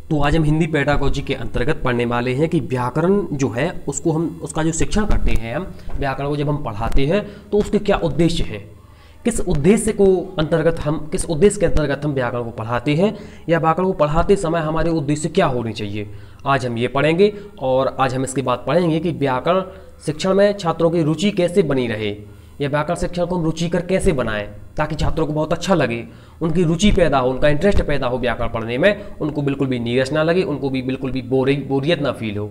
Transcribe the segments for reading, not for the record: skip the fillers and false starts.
तो आज हम हिंदी पेडागोजी के अंतर्गत पढ़ने वाले हैं कि व्याकरण जो है उसको हम उसका जो शिक्षण करते हैं, हम व्याकरण को जब हम पढ़ाते हैं तो उसके क्या उद्देश्य हैं, किस उद्देश्य के अंतर्गत हम व्याकरण को पढ़ाते हैं, या व्याकरण को पढ़ाते समय हमारे उद्देश्य क्या होने चाहिए। आज हम ये पढ़ेंगे और आज हम इसके बाद पढ़ेंगे कि व्याकरण शिक्षण में छात्रों की रुचि कैसे बनी रहे, या व्याकरण शिक्षण को हम रुचिकर कैसे बनाएं ताकि छात्रों को बहुत अच्छा लगे, उनकी रुचि पैदा हो, उनका इंटरेस्ट पैदा हो व्याकरण पढ़ने में, उनको बिल्कुल भी नीरस ना लगे, उनको भी बिल्कुल भी बोरियत ना फील हो।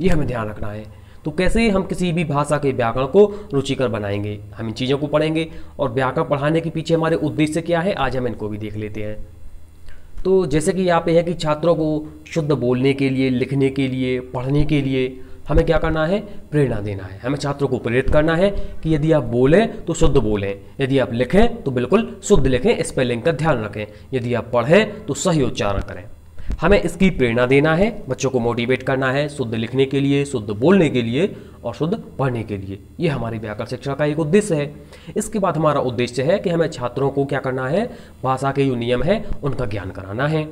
ये हमें ध्यान रखना है। तो कैसे हम किसी भी भाषा के व्याकरण को रुचिकर बनाएंगे, हम इन चीज़ों को पढ़ेंगे। और व्याकरण पढ़ाने के पीछे हमारे उद्देश्य क्या है, आज हम इनको भी देख लेते हैं। तो जैसे कि यहाँ पे है कि छात्रों को शुद्ध बोलने के लिए, लिखने के लिए, पढ़ने के लिए हमें क्या करना है, प्रेरणा देना है। हमें छात्रों को प्रेरित करना है कि यदि आप बोलें तो शुद्ध बोलें, यदि आप लिखें तो बिल्कुल शुद्ध लिखें, स्पेलिंग का ध्यान रखें, यदि आप पढ़ें तो सही उच्चारण करें। हमें इसकी प्रेरणा देना है, बच्चों को मोटिवेट करना है शुद्ध लिखने के लिए, शुद्ध बोलने के लिए और शुद्ध पढ़ने के लिए। ये हमारी व्याकरण शिक्षा का एक उद्देश्य है। इसके बाद हमारा उद्देश्य है कि हमें छात्रों को क्या करना है, भाषा के जो नियम है उनका ज्ञान कराना है,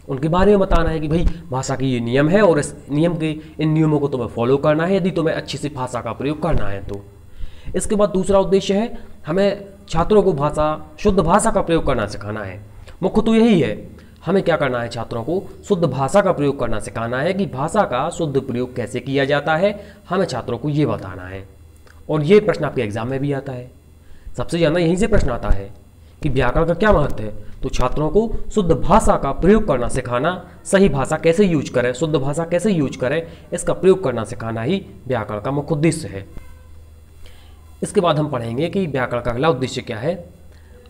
उनके बारे में बताना है कि भाई भाषा के ये नियम है और इन नियमों को तुम्हें फॉलो करना है यदि तुम्हें अच्छी से भाषा का प्रयोग करना है तो। इसके बाद दूसरा उद्देश्य है, हमें छात्रों को शुद्ध भाषा का प्रयोग करना सिखाना है। मुख्य तो यही है, हमें क्या करना है, छात्रों को शुद्ध भाषा का प्रयोग करना सिखाना है कि भाषा का शुद्ध प्रयोग कैसे किया जाता है, हमें छात्रों को ये बताना है। और ये प्रश्न आपके एग्जाम में भी आता है, सबसे ज़्यादा यहीं से प्रश्न आता है कि व्याकरण का क्या महत्व है। तो छात्रों को शुद्ध भाषा का प्रयोग करना सिखाना, सही भाषा कैसे यूज करें, शुद्ध भाषा कैसे यूज करें, इसका प्रयोग करना सिखाना ही व्याकरण का मुख्य उद्देश्य है। इसके बाद हम पढ़ेंगे कि व्याकरण का अगला उद्देश्य क्या है।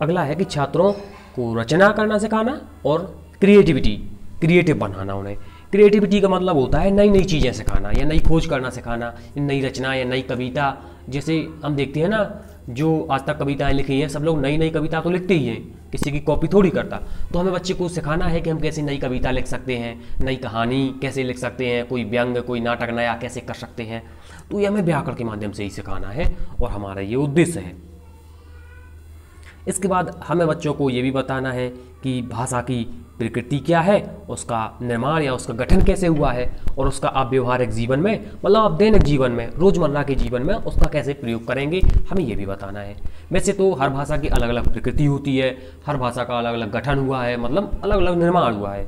अगला है कि छात्रों को रचना करना सिखाना और क्रिएटिव बनाना। उन्हें क्रिएटिविटी का मतलब होता है नई नई चीज़ें सिखाना या नई खोज करना सिखाना, नई रचना या नई कविता। जैसे हम देखते हैं ना, जो आज तक कविताएं लिखी हैं सब लोग नई नई कविता तो लिखते ही हैं, किसी की कॉपी थोड़ी करता। तो हमें बच्चे को सिखाना है कि हम कैसे नई कविता लिख सकते हैं, नई कहानी कैसे लिख सकते हैं, कोई व्यंग, कोई नाटक नया कैसे कर सकते हैं। तो ये हमें व्याकरण के माध्यम से ही सिखाना है और हमारा ये उद्देश्य है। इसके बाद हमें बच्चों को ये भी बताना है कि भाषा की प्रकृति क्या है, उसका निर्माण या उसका गठन कैसे हुआ है, और उसका आप व्यवहारिक जीवन में, मतलब आप दैनिक जीवन में, रोजमर्रा के जीवन में उसका कैसे प्रयोग करेंगे, हमें ये भी बताना है। वैसे तो हर भाषा की अलग अलग प्रकृति होती है, हर भाषा का अलग अलग गठन हुआ है, मतलब अलग अलग निर्माण हुआ है।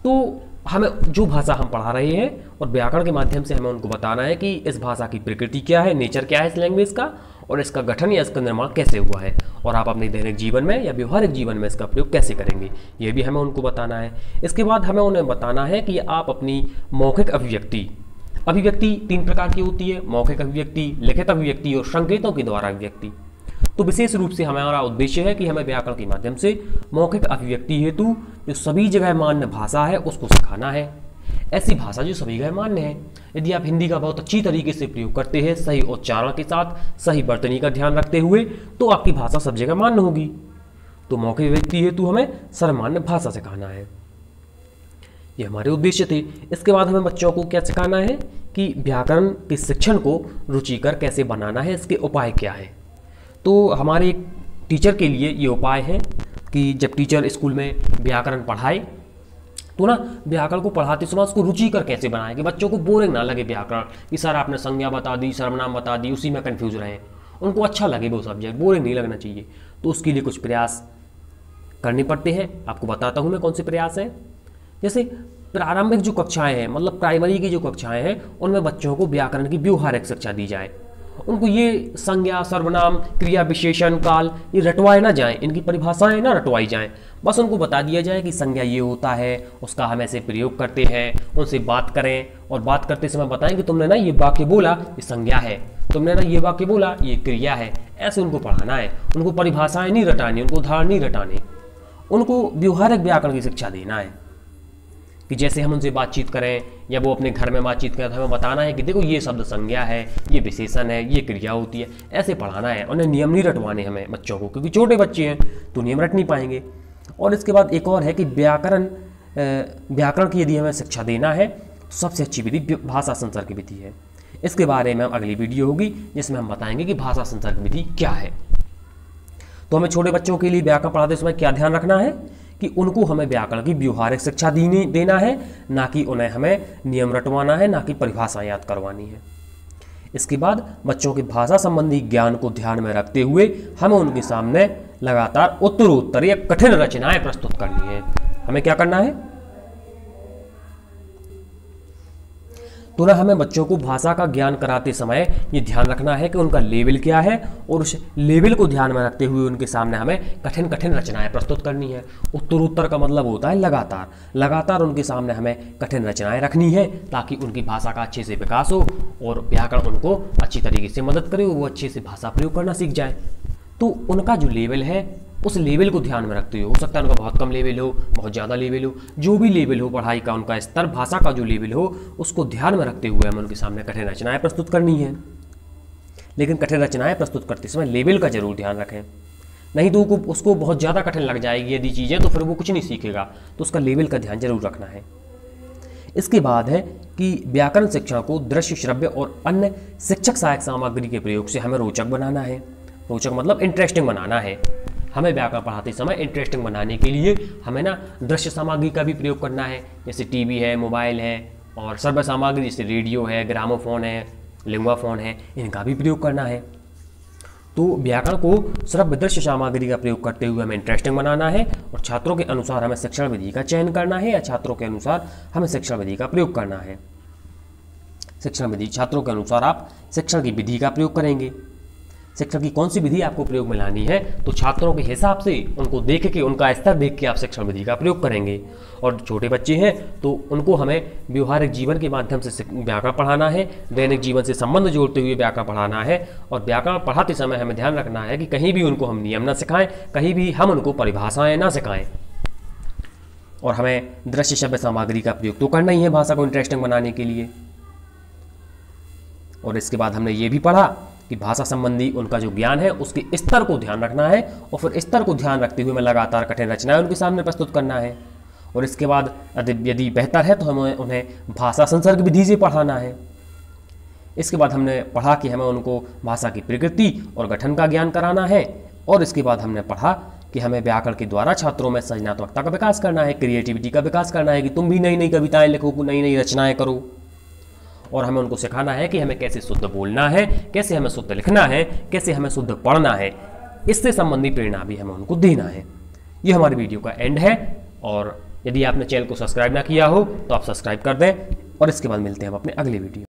तो हमें जो भाषा हम पढ़ा रहे हैं और व्याकरण के माध्यम से हमें उनको बताना है कि इस भाषा की प्रकृति क्या है, नेचर क्या है इस लैंग्वेज का, और इसका गठन या इसका निर्माण कैसे हुआ है, और आप अपने दैनिक जीवन में या व्यवहारिक जीवन में इसका प्रयोग कैसे करेंगे, ये भी हमें उनको बताना है। इसके बाद हमें उन्हें बताना है कि आप अपनी मौखिक अभिव्यक्ति 3 प्रकार की होती है, मौखिक अभिव्यक्ति, लिखित अभिव्यक्ति और संकेतों के द्वारा अभिव्यक्ति। तो विशेष रूप से हमारा उद्देश्य है कि हमें व्याकरण के माध्यम से मौखिक अभिव्यक्ति हेतु जो सभी जगह मान्य भाषा है उसको सिखाना है। ऐसी भाषा जो सभी जगह मान्य है। यदि आप हिंदी का बहुत अच्छी तरीके से प्रयोग करते हैं, सही उच्चारण के साथ, सही वर्तनी का ध्यान रखते हुए, तो आपकी भाषा सब जगह मान्य होगी। तो मौखिक अभिव्यक्ति हेतु हमें सर्वमान्य भाषा सिखाना है। ये हमारे उद्देश्य थे। इसके बाद हमें बच्चों को क्या सिखाना है कि व्याकरण के शिक्षण को रुचिकर कैसे बनाना है, इसके उपाय क्या है। तो हमारे एक टीचर के लिए ये उपाय है कि जब टीचर स्कूल में व्याकरण पढ़ाए तो ना, व्याकरण को पढ़ाते समय उसको रुचिकर कैसे बनाए कि बच्चों को बोरिंग ना लगे व्याकरण, कि सर आपने संज्ञा बता दी, सर्वनाम बता दी, उसी में कन्फ्यूज रहे, उनको अच्छा लगे वो सब्जेक्ट, बोरिंग नहीं लगना चाहिए। तो उसके लिए कुछ प्रयास करने पड़ते हैं। आपको बताता हूँ मैं कौन से प्रयास हैं। जैसे प्रारंभिक जो कक्षाएँ हैं, मतलब प्राइमरी की जो कक्षाएँ हैं, उनमें बच्चों को व्याकरण की व्यवहारिक शिक्षा दी जाए। उनको ये संज्ञा, सर्वनाम, क्रिया, विशेषण, काल ये रटवाए ना जाएं, इनकी परिभाषाएं ना रटवाई जाएं। बस उनको बता दिया जाए कि संज्ञा ये होता है, उसका हम ऐसे प्रयोग करते हैं। उनसे बात करें और बात करते समय बताएं कि तुमने ना ये वाक्य बोला, ये संज्ञा है, तुमने ना ये वाक्य बोला, ये क्रिया है। ऐसे उनको पढ़ाना है। उनको परिभाषाएं नहीं रटानी, उनको उदाहरण नहीं रटाने, उनको व्यवहारिक व्याकरण की शिक्षा देना है। कि जैसे हम उनसे बातचीत करें या वो अपने घर में बातचीत करें तो हमें बताना है कि देखो ये शब्द संज्ञा है, ये विशेषण है, ये क्रिया होती है। ऐसे पढ़ाना है। उन्हें नियम नहीं रटवाने हमें बच्चों को, क्योंकि छोटे बच्चे हैं तो नियम रट नहीं पाएंगे। और इसके बाद एक और है कि व्याकरण की यदि हमें शिक्षा देना है तो सबसे अच्छी विधि भाषा संसर्ग विधि है। इसके बारे में अगली वीडियो होगी जिसमें हम बताएंगे कि भाषा संसर्ग विधि क्या है। तो हमें छोटे बच्चों के लिए व्याकरण पढ़ाते समय क्या ध्यान रखना है कि उनको हमें व्याकरण की व्यवहारिक शिक्षा देना है, ना कि उन्हें हमें नियम रटवाना है, ना कि परिभाषा याद करवानी है। इसके बाद बच्चों के भाषा संबंधी ज्ञान को ध्यान में रखते हुए हमें उनके सामने लगातार उत्तरोत्तर या कठिन रचनाएं प्रस्तुत करनी है। हमें क्या करना है? तो ना हमें बच्चों को भाषा का ज्ञान कराते समय ये ध्यान रखना है कि उनका लेवल क्या है, और उस लेवल को ध्यान में रखते हुए उनके सामने हमें कठिन कठिन रचनाएं प्रस्तुत करनी है। उत्तरोत्तर का मतलब होता है लगातार, लगातार उनके सामने हमें कठिन रचनाएं रखनी है, ताकि उनकी भाषा का अच्छे से विकास हो और व्याकरण उनको अच्छी तरीके से मदद करे, वो अच्छे से भाषा प्रयोग करना सीख जाए। तो उनका जो लेवल है उस लेवल को ध्यान में रखते हुए, हो सकता है उनका बहुत कम लेवल हो, बहुत ज़्यादा लेवल हो, जो भी लेवल हो पढ़ाई का, उनका स्तर, भाषा का जो लेवल हो, उसको ध्यान में रखते हुए हमें उनके सामने कठिन रचनाएं प्रस्तुत करनी है। लेकिन कठिन रचनाएं प्रस्तुत करते समय लेवल का जरूर ध्यान रखें, नहीं तो उसको बहुत ज़्यादा कठिन लग जाएगी यदि चीज़ें, तो फिर वो कुछ नहीं सीखेगा। तो उसका लेवल का ध्यान जरूर रखना है। इसके बाद है कि व्याकरण शिक्षा को दृश्य, श्रव्य और अन्य शिक्षक सहायक सामग्री के प्रयोग से हमें रोचक बनाना है। रोचक मतलब इंटरेस्टिंग बनाना है। हमें व्याकरण पढ़ाते समय इंटरेस्टिंग बनाने के लिए हमें ना दृश्य सामग्री का भी प्रयोग करना है, जैसे टीवी है, मोबाइल है, और श्रव्य सामग्री जैसे रेडियो है, ग्रामोफोन है, लिंगुआफोन है, इनका भी प्रयोग करना है। तो व्याकरण को श्रव्य दृश्य सामग्री का प्रयोग करते हुए हमें इंटरेस्टिंग बनाना है, और छात्रों के अनुसार हमें शिक्षण विधि का चयन करना है, या छात्रों के अनुसार हमें शिक्षण विधि का प्रयोग करना है। शिक्षण विधि, छात्रों के अनुसार आप शिक्षण की विधि का प्रयोग करेंगे। शिक्षण की कौन सी विधि आपको प्रयोग में लानी है, तो छात्रों के हिसाब से, उनको देख के, उनका स्तर देख के आप शिक्षण विधि का प्रयोग करेंगे। और छोटे बच्चे हैं तो उनको हमें व्यवहारिक जीवन के माध्यम से व्याकरण पढ़ाना है, दैनिक जीवन से संबंध जोड़ते हुए व्याकरण पढ़ाना है। और व्याकरण पढ़ाते समय हमें ध्यान रखना है कि कहीं भी उनको हम नियम ना सिखाएं, कहीं भी हम उनको परिभाषाएं ना सिखाएं। और हमें दृश्य शब्द सामग्री का प्रयोग तो करना ही है भाषा को इंटरेस्टिंग बनाने के लिए। और इसके बाद हमने ये भी पढ़ा कि भाषा संबंधी उनका जो ज्ञान है उसके स्तर को ध्यान रखना है, और फिर स्तर को ध्यान रखते हुए हमें लगातार कठिन रचनाएं उनके सामने प्रस्तुत करना है। और इसके बाद यदि बेहतर है तो हमें उन्हें भाषा संसर्ग विधि से पढ़ाना है। इसके बाद हमने पढ़ा कि हमें उनको भाषा की प्रकृति और गठन का ज्ञान कराना है। और इसके बाद हमने पढ़ा कि हमें व्याकरण के द्वारा छात्रों में सृजनात्मकता का विकास करना है, क्रिएटिविटी का विकास करना है, कि तुम भी नई नई कविताएं लिखो, नई नई रचनाएं करो। और हमें उनको सिखाना है कि हमें कैसे शुद्ध बोलना है, कैसे हमें शुद्ध लिखना है, कैसे हमें शुद्ध पढ़ना है। इससे संबंधी प्रेरणा भी हमें उनको देना है। ये हमारी वीडियो का एंड है। और यदि आपने चैनल को सब्सक्राइब ना किया हो तो आप सब्सक्राइब कर दें। और इसके बाद मिलते हैं हम अपने अगले वीडियो।